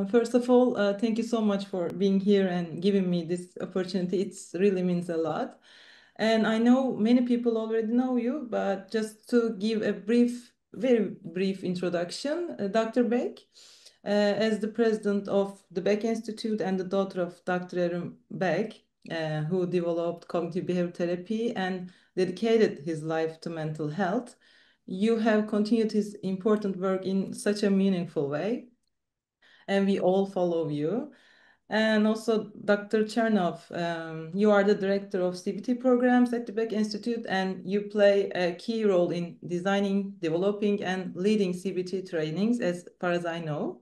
First of all, thank you so much for being here and giving me this opportunity. It really means a lot. And I know many people already know you, but just to give a very brief introduction, Dr. Beck, as the president of the Beck Institute and the daughter of Dr. Erin Beck, who developed cognitive behavior therapy and dedicated his life to mental health, you have continued his important work in such a meaningful way, and we all follow you. And also, Dr. Chernoff, you are the director of CBT programs at the Beck Institute, and you play a key role in designing, developing, and leading CBT trainings, as far as I know.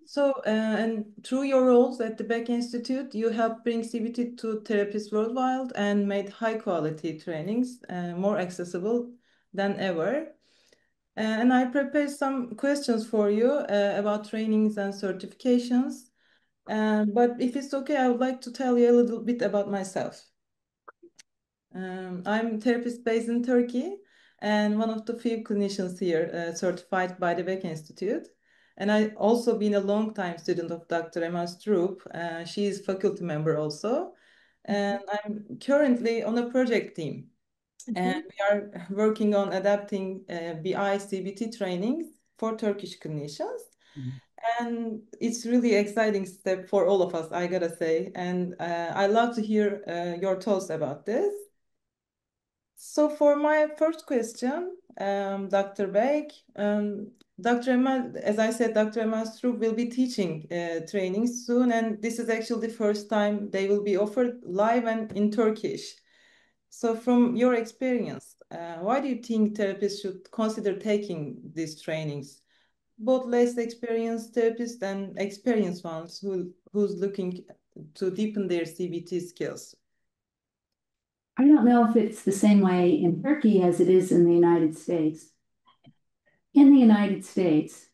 So, and through your roles at the Beck Institute, you help bring CBT to therapists worldwide and made high quality trainings more accessible than ever. And I prepared some questions for you about trainings and certifications. But if it's okay, I would like to tell you a little bit about myself. I'm a therapist based in Turkey and one of the few clinicians here certified by the Beck Institute. And I also been a long time student of Dr. Emma Stroop. She is faculty member also. And I'm currently on a project team. And we are working on adapting BI CBT trainings for Turkish clinicians. And it's really exciting step for all of us, I gotta say. And I love to hear your thoughts about this. So for my first question, Dr. Beck, Dr. Emma, as I said, Dr. Emma Stroop will be teaching trainings soon, and this is actually the first time they will be offered live and in Turkish. So from your experience, why do you think therapists should consider taking these trainings? Both less experienced therapists and experienced ones who's looking to deepen their CBT skills. I don't know if it's the same way in Turkey as it is in the United States. In the United States,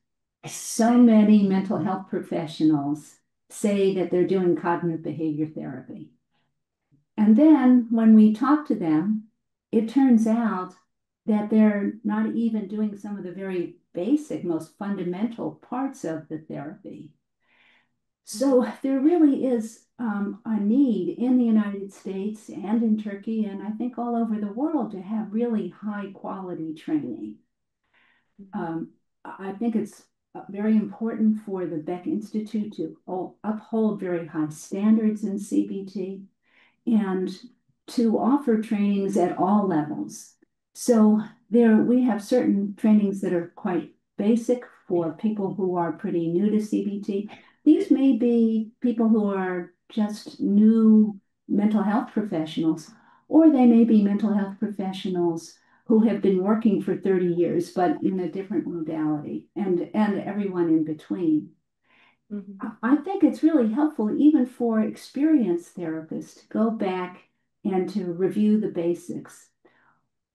so many mental health professionals say that they're doing cognitive behavior therapy. And then when we talk to them, it turns out that they're not even doing some of the very basic, most fundamental parts of the therapy. So there really is a need in the United States and in Turkey, and I think all over the world, to have really high quality training. I think it's very important for the Beck Institute to uphold very high standards in CBT and to offer trainings at all levels. So we have certain trainings that are quite basic for people who are pretty new to CBT. These may be people who are just new mental health professionals, or they may be mental health professionals who have been working for 30 years, but in a different modality, and everyone in between. I think it's really helpful even for experienced therapists to go back and to review the basics.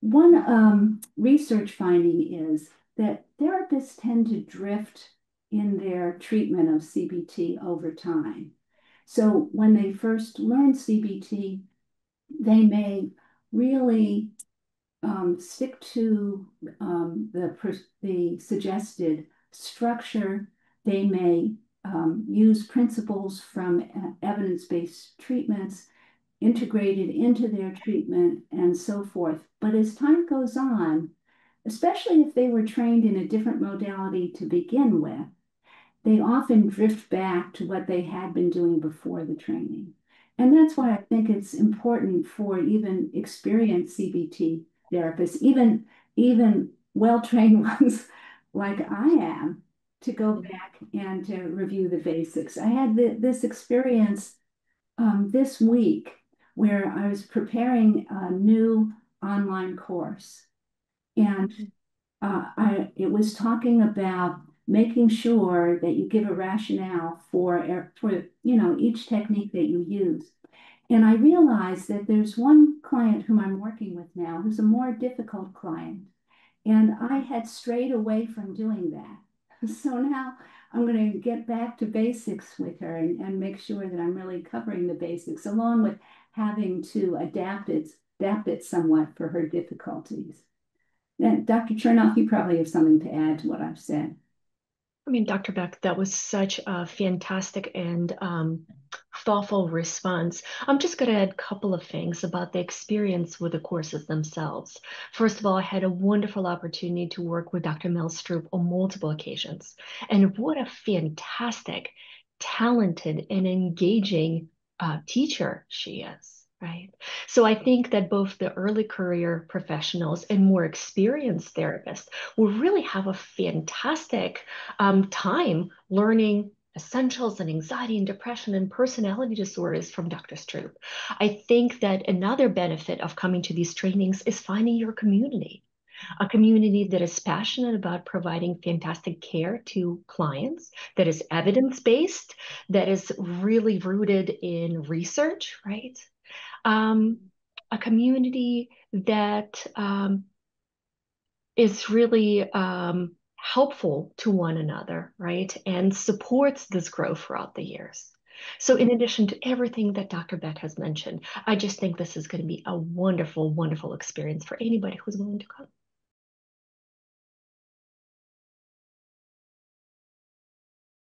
One research finding is that therapists tend to drift in their treatment of CBT over time. So when they first learn CBT, they may really stick to the suggested structure. They may use principles from evidence-based treatments integrated into their treatment and so forth. But as time goes on, especially if they were trained in a different modality to begin with, they often drift back to what they had been doing before the training. And that's why I think it's important for even experienced CBT therapists, even well-trained ones like I am, to go back and to review the basics. I had this experience this week where I was preparing a new online course. And it was talking about making sure that you give a rationale for each technique that you use. And I realized that there's one client whom I'm working with now who's a more difficult client. And I had strayed away from doing that. So now I'm going to get back to basics with her and make sure that I'm really covering the basics, along with having to adapt it somewhat for her difficulties. And Dr. Chernoff, you probably have something to add to what I've said. I mean, Dr. Beck, that was such a fantastic and thoughtful response. I'm just going to add a couple of things about the experience with the courses themselves. First of all, I had a wonderful opportunity to work with Dr. Mel Stroop on multiple occasions. And what a fantastic, talented, and engaging teacher she is. Right. So I think that both the early career professionals and more experienced therapists will really have a fantastic time learning essentials and anxiety and depression and personality disorders from Dr. Stroop. I think that another benefit of coming to these trainings is finding your community, a community that is passionate about providing fantastic care to clients, that is evidence-based, that is really rooted in research, right? A community that is really helpful to one another, right? And supports this growth throughout the years. So in addition to everything that Dr. Beck has mentioned, I just think this is going to be a wonderful, wonderful experience for anybody who's willing to come.